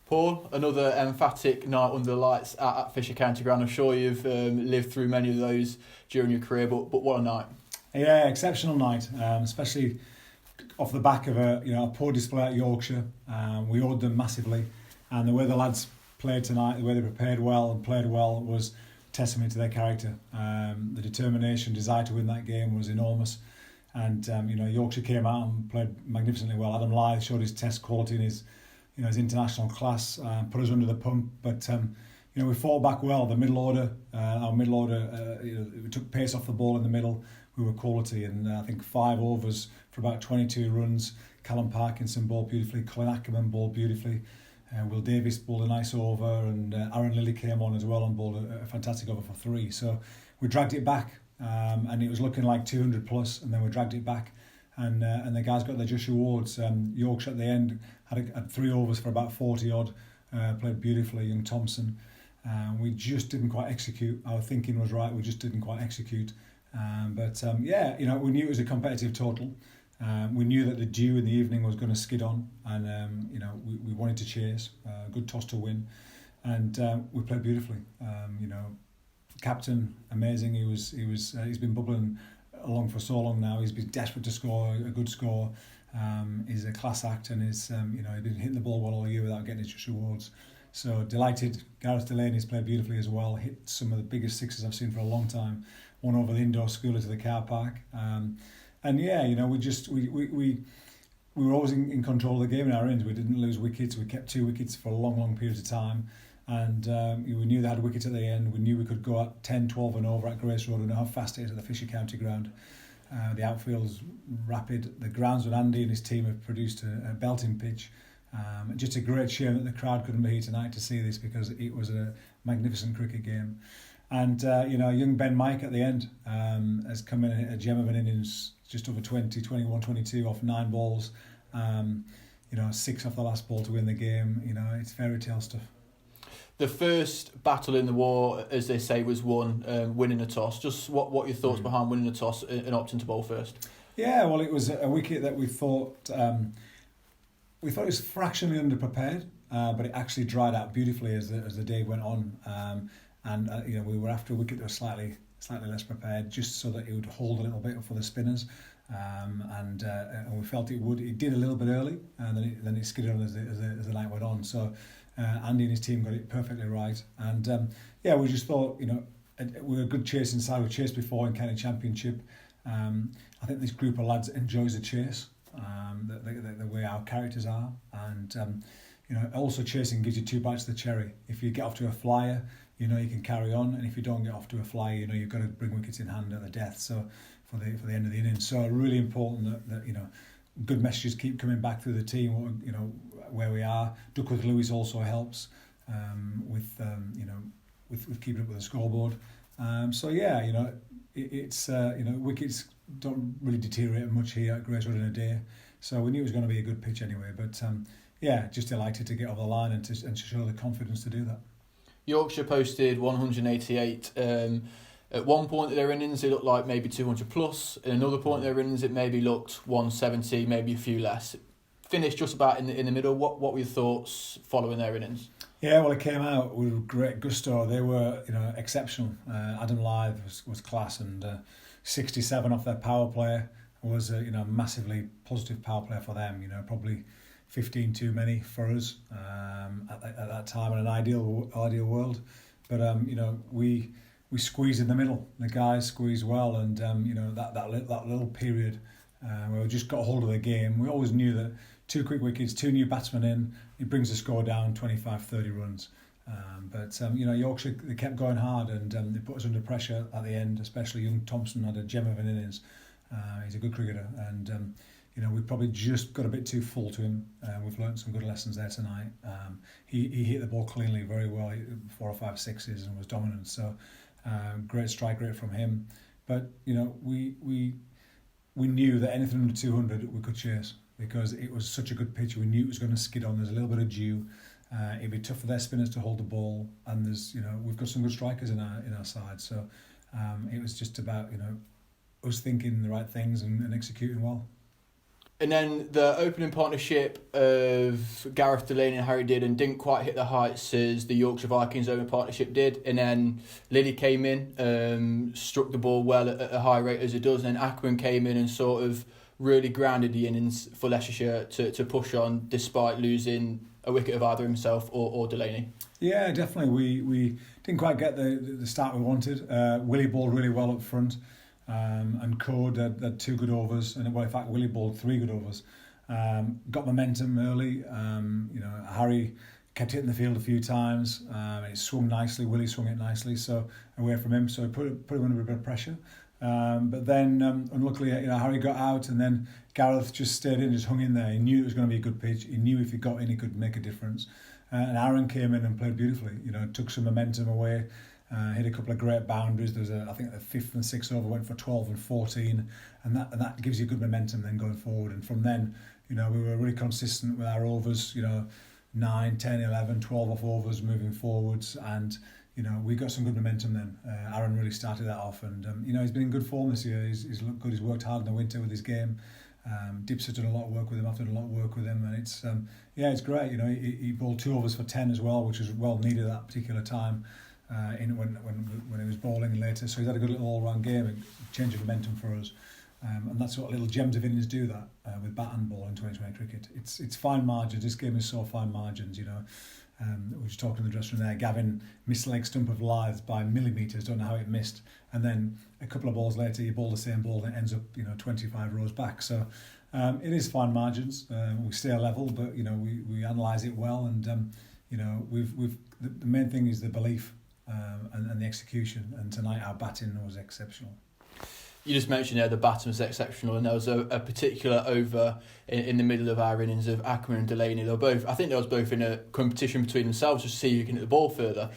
Paul, another emphatic night under the lights at Fisher County Ground. I'm sure you've lived through many of those during your career, but what a night. Yeah, exceptional night, especially off the back of a poor display at Yorkshire. We owed them massively, and the way the lads played tonight, the way they prepared well and played well, was testament to their character. The determination, desire to win that game was enormous, and Yorkshire came out and played magnificently well. Adam Lyth showed his test quality and his international class, put us under the pump, but we fought back well. The middle order, we took pace off the ball in the middle. We were quality, and I think 5 overs for about 22 runs. Callum Parkinson bowled beautifully, Colin Ackerman bowled beautifully, Will Davis bowled a nice over, and Aaron Lilly came on as well and bowled a fantastic over for 3. So we dragged it back, and it was looking like 200 plus, and then we dragged it back, and the guys got their just rewards. Yorkshire at the end had 3 overs for about 40 odd, played beautifully. Young Thompson, we just didn't quite execute. Our thinking was right, we just didn't quite execute. We knew it was a competitive total. We knew that the dew in the evening was going to skid on, and we wanted to chase. Good toss to win, and we played beautifully. Captain, amazing. He's been bubbling along for so long now. He's been desperate to score a good score. He's a class act, and he's been hitting the ball well all year without getting his just rewards. So delighted. Gareth Delaney's played beautifully as well. Hit some of the biggest sixes I've seen for a long time. One over the indoor schooler to the car park. We were always in control of the game in our innings. We didn't lose wickets. We kept 2 wickets for long periods of time. And we knew they had wickets at the end. We knew we could go at 10, 12 and over at Grace Road. We know how fast it is at the Fisher County Ground. The outfield's rapid. The grounds with Andy and his team have produced a belting pitch. Just a great shame that the crowd couldn't be here tonight to see this, because it was a magnificent cricket game. And young Ben Mike at the end has come in a gem of an innings, just over 20, 21, 22 off 9 balls. 6 off the last ball to win the game. It's fairy tale stuff. The first battle in the war, as they say, was won, winning a toss. Just what your thoughts behind winning a toss and opting to bowl first? Yeah, well, it was a wicket that we thought it was fractionally underprepared, but it actually dried out beautifully as the day went on. We were after a wicket that was slightly less prepared, just so that it would hold a little bit for the spinners, and we felt it would. It did a little bit early, and then it skidded on as the night went on. So Andy and his team got it perfectly right, and we just thought, we were a good chasing side. We chased before in county championship. I think this group of lads enjoys the chase, the way our characters are, and also chasing gives you 2 bites of the cherry. If you get off to a flyer, you can carry on, and if you don't get off to a flyer, you've got to bring wickets in hand at the death. So for the end of the innings, so really important that good messages keep coming back through the team. Where we are. Duckworth Lewis also helps with keeping up with the scoreboard. Wickets don't really deteriorate much here at Grace Road in a day. So we knew it was going to be a good pitch anyway. But just delighted to get over the line and to show the confidence to do that. Yorkshire posted 188. At one point of their innings, it looked like maybe 200 plus. At another point of their innings, it maybe looked 170, maybe a few less. Finished just about in the middle. What were your thoughts following their innings? Yeah, well, it came out with great gusto. They were, exceptional. Adam Lyth was class, and 67 off their power play was a massively positive power play for them. Probably 15 too many for us at that time in an ideal world. But we squeezed in the middle. The guys squeezed well, and that little period where we just got a hold of the game. We always knew that 2 quick wickets, 2 new batsmen in, it brings the score down 25, 30 runs. Yorkshire, they kept going hard, and they put us under pressure at the end. Especially young Thompson had a gem of an innings. He's a good cricketer, and we probably just got a bit too full to him. We've learnt some good lessons there tonight. He hit the ball cleanly very well, 4 or 5 sixes, and was dominant. So great strike rate from him. But we knew that anything under 200 we could chase, because it was such a good pitch. We knew it was going to skid on. There's a little bit of dew. It'd be tough for their spinners to hold the ball, and we've got some good strikers in our side. So it was just about us thinking the right things and executing well. And then the opening partnership of Gareth Delaney and Harry Didden didn't quite hit the heights as the Yorkshire Vikings opening partnership did. And then Lily came in, struck the ball well at a high rate as it does. And then Ackerman came in and sort of really grounded the innings for Leicestershire to push on despite losing a wicket of either himself or Delaney. Yeah, definitely. We didn't quite get the start we wanted. Willie bowled really well up front. And Code had 2 good overs, and well, in fact, Willie bowled 3 good overs. Got momentum early. Harry kept hitting the field a few times. It swung nicely. Willie swung it nicely, so away from him. So it put him under a bit of pressure. But then, unluckily, Harry got out, and then Gareth just stayed in, just hung in there. He knew it was going to be a good pitch. He knew if he got in, he could make a difference. And Aaron came in and played beautifully. Took some momentum away. Hit a couple of great boundaries. There was I think the 5th and 6th over went for 12 and 14, and that gives you good momentum then going forward. And from then, we were really consistent with our overs. 9, 10, 11, 12 off overs moving forwards, and we got some good momentum then. Aaron really started that off, and he's been in good form this year. He's looked good. He's worked hard in the winter with his game. Dips have done a lot of work with him. I've done a lot of work with him, and it's great. He bowled 2 overs for 10 as well, which was well needed at that particular time. When he was bowling later, so he's had a good little all-round game and change of momentum for us, and that's what little gems of innings do that with bat and ball in 2020 cricket. It's fine margins. This game is so fine margins. We were just talking in the dressing room there. Gavin missed leg stump of Lyth by millimetres. Don't know how it missed, and then a couple of balls later, you bowl the same ball and it ends up 25 rows back. So it is fine margins. We stay level, but we analyse it well, and the main thing is the belief. And the execution, and tonight our batting was exceptional. You just mentioned the batting was exceptional, and there was a particular over in the middle of our innings of Ackerman and Delaney. I think they was both in a competition between themselves just to see who can hit the ball further.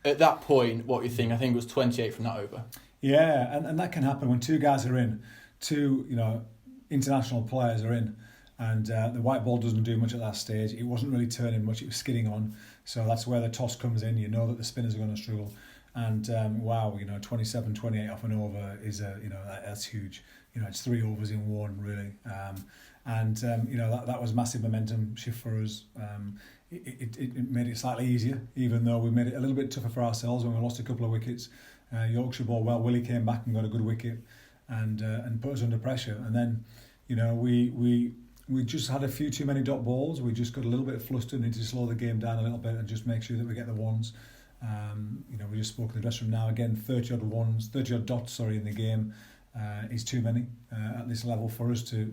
At that point, what do you think? I think it was 28 from that over. Yeah, and that can happen when 2 guys are in, 2 international players are in, and the white ball doesn't do much at that stage. It wasn't really turning much, it was skidding on. So that's where the toss comes in. You know that the spinners are going to struggle. And 27, 28 off an over is that's huge. It's 3 overs in 1 really. That was massive momentum shift for us. It made it slightly easier, even though we made it a little bit tougher for ourselves when we lost a couple of wickets. Yorkshire ball well. Willie came back and got a good wicket, and put us under pressure. And then, we just had a few too many dot balls. We just got a little bit flustered. Need to slow the game down a little bit and just make sure that we get the ones. We just spoke in the dressing room now again. 30 odd dots in the game is too many at this level for us to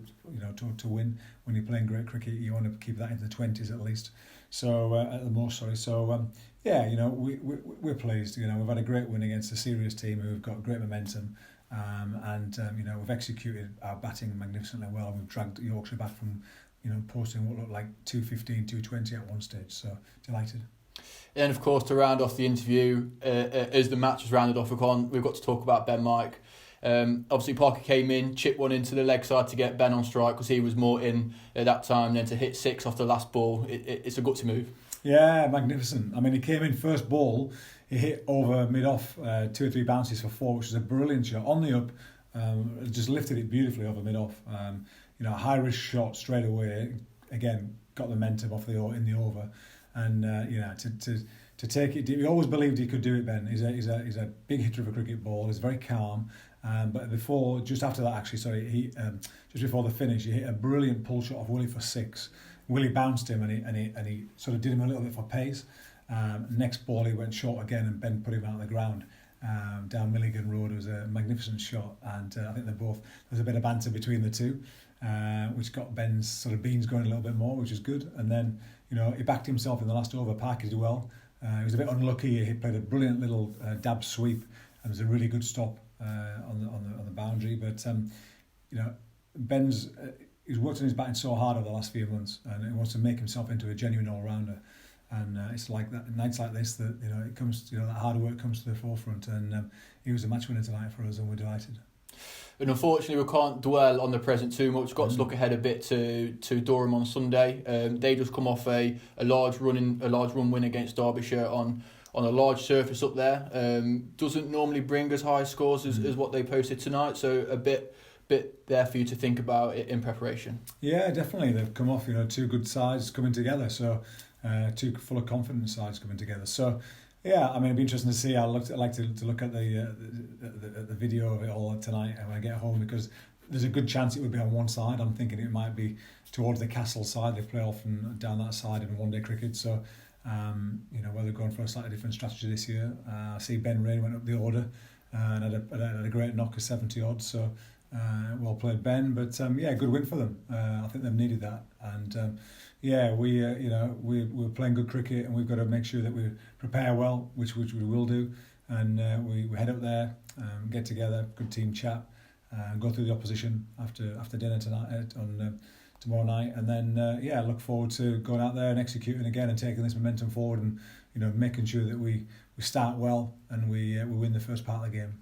win. When you're playing great cricket, you want to keep that in the 20s at least. So at the most, sorry. So we're pleased. We've had a great win against a serious team who've got great momentum. We've executed our batting magnificently well. We've dragged Yorkshire back from, posting what looked like 215, 220 at one stage. So delighted. And of course, to round off the interview, as the match was rounded off, we've got to talk about Ben Mike. Obviously, Parker came in, chipped one into the leg side to get Ben on strike because he was more in at that time. Then to hit 6 off the last ball, it's a gutsy move. Yeah, magnificent. I mean, he came in first ball. He hit over mid-off, 2 or 3 bounces for 4, which was a brilliant shot. On the up, just lifted it beautifully over mid-off. High-risk shot straight away. Again, got the momentum off in the over. And, to take it deep. We always believed he could do it, Ben. He's a big hitter of a cricket ball. He's very calm. But just after that, just before the finish, he hit a brilliant pull shot off Willie for 6. Willie bounced him and he sort of did him a little bit for pace. Next ball he went short again and Ben put him out of the ground down Milligan Road. It was a magnificent shot, and I think there's a bit of banter between the two, which got Ben's sort of beans going a little bit more, which is good. And then he backed himself in the last over. Parker did well. He was a bit unlucky. He played a brilliant little dab sweep, and it was a really good stop on the boundary. But Ben's he's worked on his batting so hard over the last few months, and he wants to make himself into a genuine all-rounder. And it's like that nights like this that it comes, that hard work comes to the forefront. And he was a match winner tonight for us, and we're delighted. And unfortunately, we can't dwell on the present too much. Got to look ahead a bit to Durham on Sunday. They just come off a large run win against Derbyshire on a large surface up there. Doesn't normally bring as high scores as what they posted tonight, so a bit bit there for you to think about in preparation. Yeah, definitely. They've come off, two good sides coming together. So two full of confidence sides coming together. So yeah, I mean, it'd be interesting to see. I'd like to look at the video of it all tonight when I get home, because there's a good chance it would be on one side. I'm thinking it might be towards the Castle side. They play often down that side in one-day cricket. So whether they're going for a slightly different strategy this year. I see Ben Rain went up the order and had a great knock of 70 odd. So well played, Ben. But good win for them. I think they've needed that. And we're playing good cricket, and we've got to make sure that we prepare well, which we will do. And we head up there, get together, good team chat, go through the opposition after dinner tonight tomorrow night, and then look forward to going out there and executing again and taking this momentum forward, and making sure that we start well and we win the first part of the game.